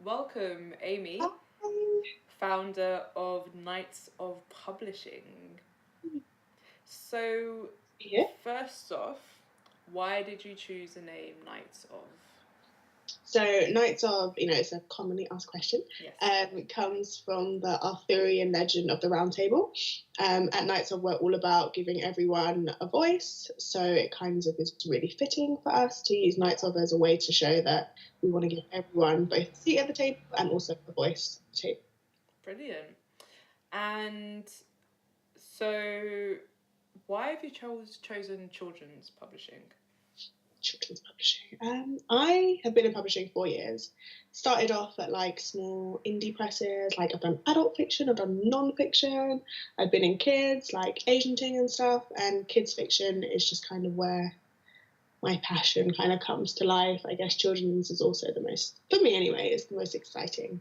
Welcome, Aimee, Hi. founder of Knights of Publishing. So, Yeah. first off, why did you choose the name Knights of? So Knights of, it's a commonly asked question. Yes. It comes from the Arthurian legend of the Round Table. At Knights of, we're all about giving everyone a voice. So it kind of is really fitting for us to use Knights of as a way to show that we want to give everyone both a seat at the table and also a voice at the table. Brilliant. And so, why have you chosen children's publishing? Children's publishing. I have been in publishing 4 years. Started off at like small indie presses, like I've done adult fiction, I've done non-fiction, I've been in kids, like Asian Ting and stuff, and kids fiction is just kind of where my passion kind of comes to life. I guess children's is also the most, for me anyway, is the most exciting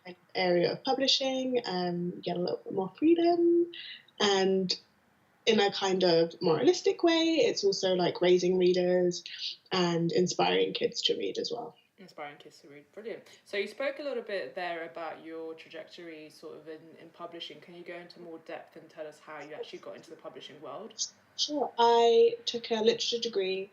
kind of area of publishing. You get a little bit more freedom, and in a kind of moralistic way, it's also like raising readers and inspiring kids to read as well. Inspiring kids to read. Brilliant. So you spoke a little bit there about your trajectory sort of in publishing. Can you go into more depth and tell us how you actually got into the publishing world? Sure. I took a literature degree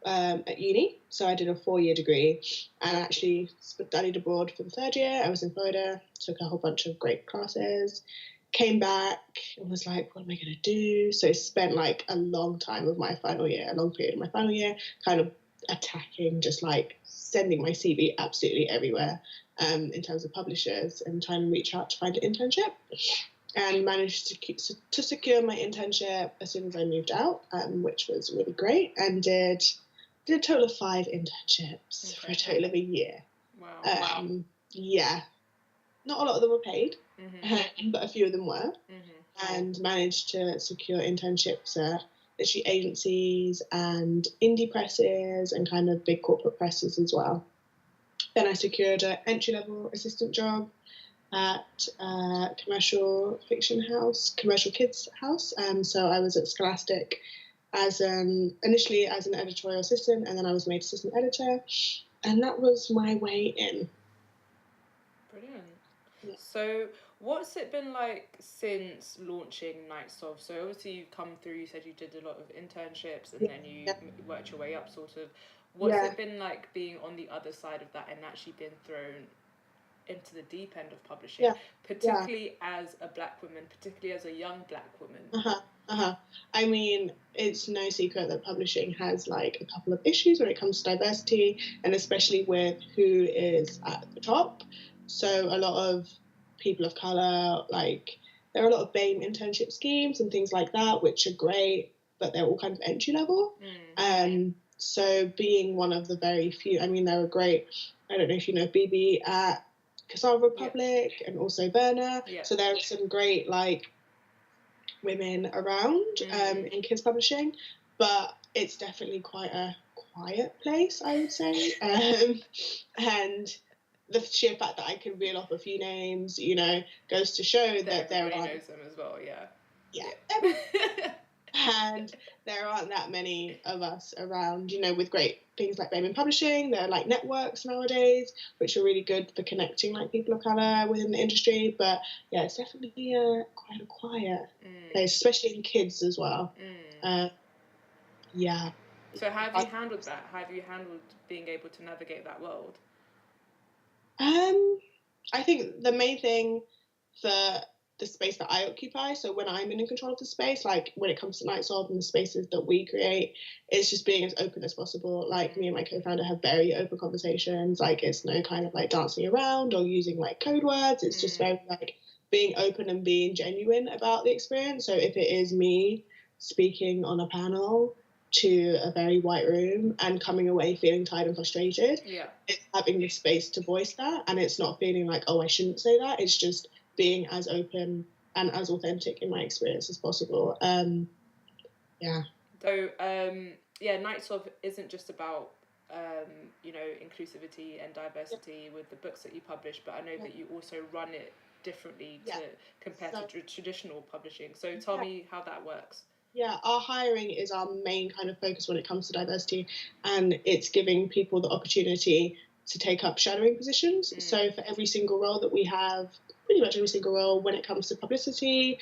at uni. So I did a 4-year degree and actually studied abroad for the third year. I was in Florida, took a whole bunch of great classes, came back and was like, what am I going to do? So I spent like a long time of my final year, a long period of my final year, kind of attacking, just like sending my CV absolutely everywhere in terms of publishers and trying to reach out to find an internship. And managed to secure my internship as soon as I moved out, which was really great, and did a total of 5 internships for a total of a year. Wow. Yeah, not a lot of them were paid, but a few of them were, and managed to secure internships at literally agencies and indie presses and kind of big corporate presses as well. Then I secured an entry-level assistant job at a commercial fiction house, commercial kids house. So I was at Scholastic initially as an editorial assistant, and then I was made assistant editor, and that was my way in. Brilliant. Yeah. So what's it been like since launching Knights of? So obviously you've come through, you said you did a lot of internships and then you worked your way up sort of. What's it been like being on the other side of that and actually being thrown into the deep end of publishing, particularly as a black woman, particularly as a young black woman? I mean, it's no secret that publishing has like a couple of issues when it comes to diversity, and especially with who is at the top. So a lot of people of color, like there are a lot of BAME internship schemes and things like that, which are great, but they're all kind of entry level. So being one of the very few, I mean, they were great. I don't know if you know BB at Cassava Republic and also Berna. So there are some great like women around in kids publishing, but it's definitely quite a quiet place, I would say. And the sheer fact that I can reel off a few names, goes to show that there are knows them as well. Yeah. And there aren't that many of us around, with great things like BAME in publishing. There are like networks nowadays, which are really good for connecting like people of colour within the industry. But yeah, it's definitely quite a quiet place, especially in kids as well. Yeah. So how have you handled that? How have you handled being able to navigate that world? I think the main thing for the space that I occupy, so when I'm in control of the space, like when it comes to Knights of and the spaces that we create, it's just being as open as possible. Like me and my co-founder have very open conversations. Like it's no kind of like dancing around or using like code words. It's just very like being open and being genuine about the experience. So if it is me speaking on a panel to a very white room and coming away feeling tired and frustrated, it's having the space to voice that, and it's not feeling like, oh, I shouldn't say that. It's just being as open and as authentic in my experience as possible. So Knights of isn't just about inclusivity and diversity with the books that you publish, but I know that you also run it differently compared to traditional publishing. So tell me how that works. Yeah, our hiring is our main kind of focus when it comes to diversity, and it's giving people the opportunity to take up shadowing positions. So for every single role that we have, pretty much every single role, when it comes to publicity,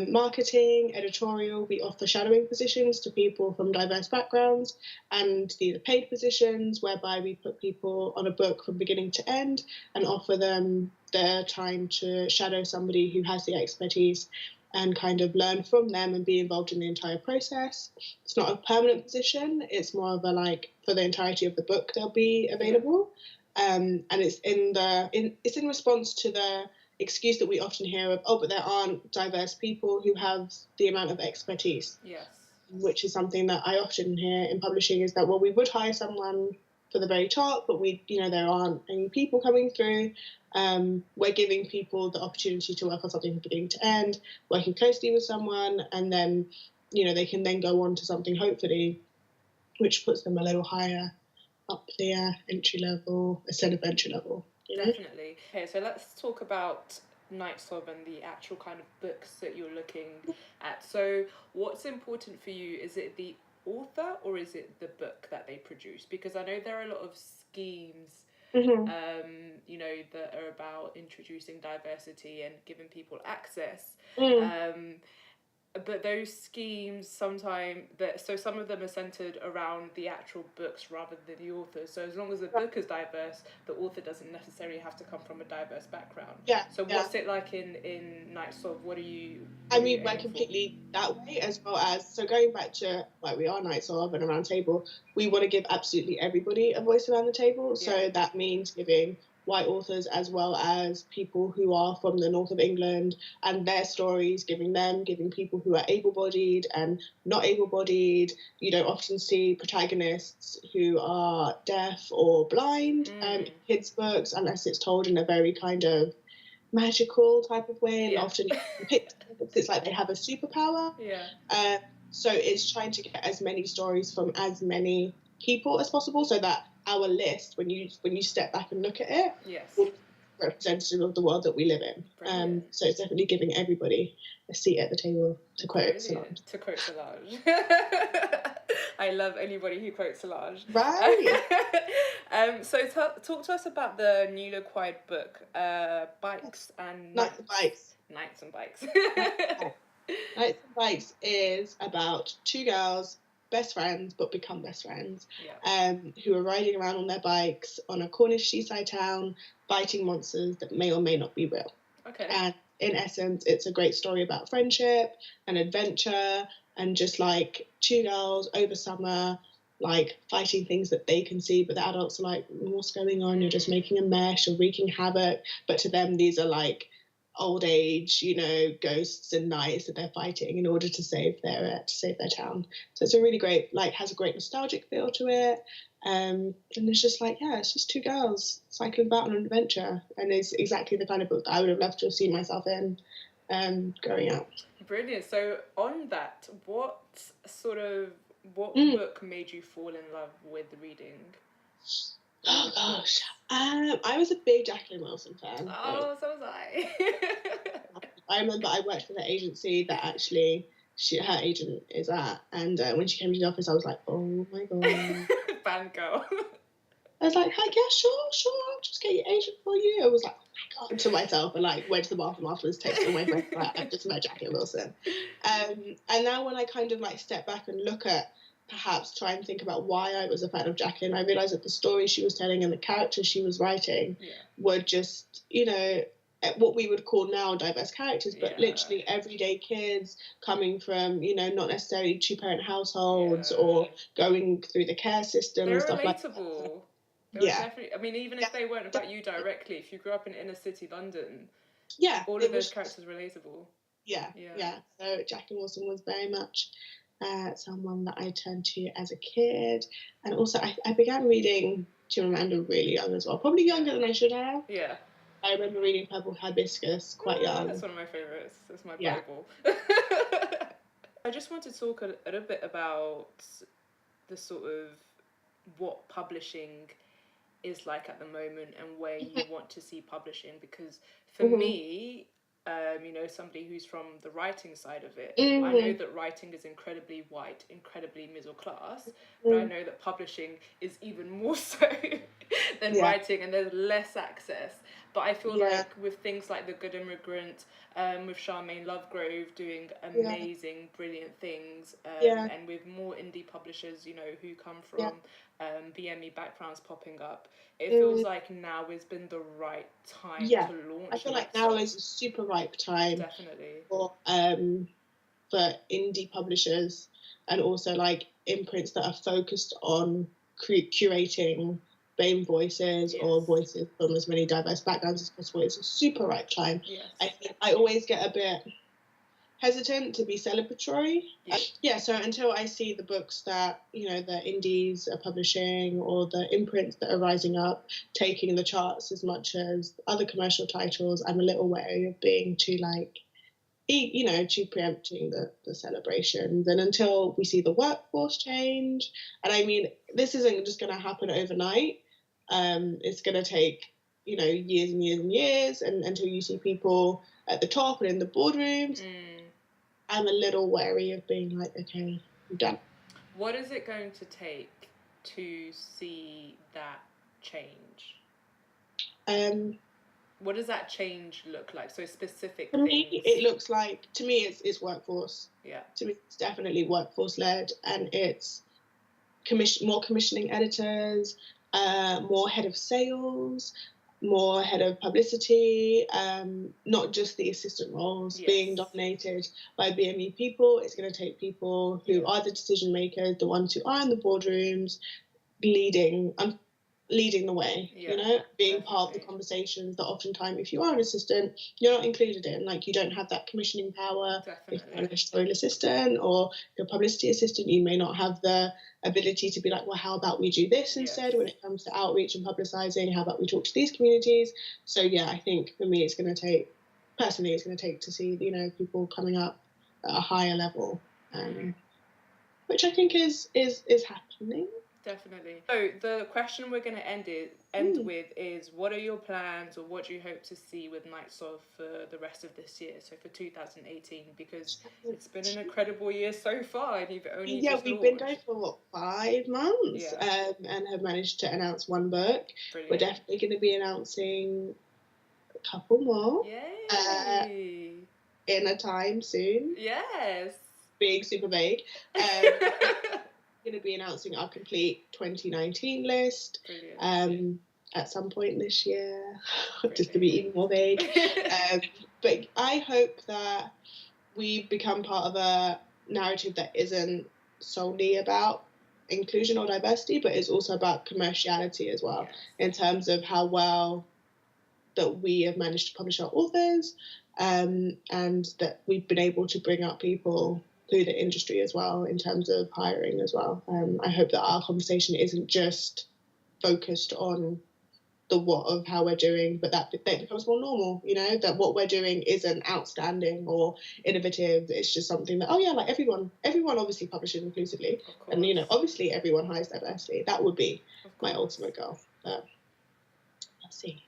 marketing, editorial, we offer shadowing positions to people from diverse backgrounds, and these are paid positions whereby we put people on a book from beginning to end and offer them their time to shadow somebody who has the expertise and kind of learn from them and be involved in the entire process. It's not a permanent position, it's more of a like for the entirety of the book they'll be available. And it's it's in response to the excuse that we often hear of, oh, but there aren't diverse people who have the amount of expertise. Yes. Which is something that I often hear in publishing, is that, well, we would hire someone for the very top, but there aren't any people coming through. We're giving people the opportunity to work on something from beginning to end, working closely with someone, and then, they can then go on to something, hopefully, which puts them a little higher up the entry level, instead of entry level. Definitely. Okay, so let's talk about Nights Of and the actual kind of books that you're looking at. So what's important for you? Is it the author or is it the book that they produce? Because I know there are a lot of schemes that are about introducing diversity and giving people access. But those schemes sometimes some of them are centered around the actual books rather than the author. So as long as the book is diverse, the author doesn't necessarily have to come from a diverse backgroround. So what's it like in Nights Of? What are you? We're completely that way, as well as, so going back to like we are Nights Of and a round table, we want to give absolutely everybody a voice around the table. So that means giving white authors as well as people who are from the north of England and their stories, giving people who are able-bodied and not able-bodied. You don't often see protagonists who are deaf or blind in kids' books unless it's told in a very kind of magical type of way, and often it's like they have a superpower. So it's trying to get as many stories from as many people as possible, so that our list, when you step back and look at it, will be representative of the world that we live in. So it's definitely giving everybody a seat at the table, to quote Solange. I love anybody who quotes Solange. Right. So talk to us about the newly acquired book, Bikes and Nights. Nights and Bikes. Nights and Bikes is about two girls, best friends, but become best friends, who are riding around on their bikes on a Cornish seaside town, fighting monsters that may or may not be real. Okay. And in essence, it's a great story about friendship and adventure, and just like two girls over summer, like fighting things that they can see, but the adults are like, what's going on? You're just making a mess, you're wreaking havoc. But to them, these are like old age, ghosts and knights that they're fighting in order to save their town. So it's a really great, has a great nostalgic feel to it. And it's just it's just two girls cycling about on an adventure, and it's exactly the kind of book that I would have loved to have seen myself in growing up. Brilliant. So on that, what book made you fall in love with reading? Oh gosh, I was a big Jacqueline Wilson fan. Oh, so was I. I remember I worked for the agency that actually her agent is at, and when she came to the office, I was like, oh my god, fangirl. I was like, yeah, sure, I'll just get your agent for you. I was like, oh my god, to myself, and went to the bathroom afterwards, texted all my friends, I've just met Jacqueline Wilson. And now when I kind of step back and look at, perhaps try and think about why I was a fan of Jacqueline, I realised that the story she was telling and the characters she was writing were just, what we would call now diverse characters, but literally everyday kids coming from, not necessarily two-parent households or going through the care system and stuff like that. They're relatable. Definitely, I mean, even if they weren't about you directly, if you grew up in inner city London, all of those characters are relatable. Yeah. So Jacqueline Wilson was very much someone that I turned to as a kid, and also I began reading Chimamanda really young as well, probably younger than I should have. I remember reading Purple Hibiscus quite young. That's one of my favourites. That's my Bible. I just want to talk a little bit about the sort of what publishing is like at the moment and where you want to see publishing, because for me, you know, somebody who's from the writing side of it. Mm-hmm. I know that writing is incredibly white, incredibly middle class, but I know that publishing is even more so than writing, and there's less access. But I feel like with things like The Good Immigrant, with Charmaine Lovegrove doing amazing, brilliant things, and with more indie publishers, you know, who come from BME backgrounds popping up, it feels like now has been the right time to launch. I feel like now is a super ripe time. Definitely. For indie publishers, and also like imprints that are focused on curating BAME voices or voices from as many diverse backgrounds as possible. It's a super ripe time. I think I always get a bit hesitant to be celebratory. So until I see the books that, you know, the indies are publishing or the imprints that are rising up taking the charts as much as other commercial titles, I'm a little wary of being too too preempting the celebrations. And until we see the workforce change, and I mean, this isn't just going to happen overnight. It's going to take, you know, years and years and years, and until you see people at the top and in the boardrooms. I'm a little wary of being like, okay, I'm done. What is it going to take to see that change? What does that change look like? So specific to things. Me, it looks like, to me, it's workforce. Yeah. To me, it's definitely workforce led, and it's more commissioning editors, more head of sales, more head of publicity, not just the assistant roles being dominated by BME people. It's going to take people who are the decision makers, the ones who are in the boardrooms, leading the way, you know, being part of the conversations that oftentimes, if you are an assistant, you're not included in. Like, you don't have that commissioning power. If you're an editorial assistant or your publicity assistant, you may not have the ability to be like, well, how about we do this instead when it comes to outreach and publicising? How about we talk to these communities? So, yeah, I think for me, it's going to take to see, you know, people coming up at a higher level, which I think is happening. Definitely. So the question we're going to end with is, what are your plans, or what do you hope to see with Nights Of for the rest of this year? So for 2018, because it's been an incredible year so far, and you've only just we've launched. Been going for 5 months, and have managed to announce 1 book. Brilliant. We're definitely going to be announcing a couple more. Yay! In a time soon. Yes. Being super vague. Going to be announcing our complete 2019 list at some point this year. Just to be even more vague. But I hope that we become part of a narrative that isn't solely about inclusion or diversity, but is also about commerciality as well, in terms of how well that we have managed to publish our authors, and that we've been able to bring up people through the industry as well, in terms of hiring as well. I hope that our conversation isn't just focused on the what of how we're doing, but that becomes more normal, you know, that what we're doing isn't outstanding or innovative. It's just something that, like everyone obviously publishes inclusively, and, you know, obviously everyone hires diversity. That would be my ultimate goal. Let's see.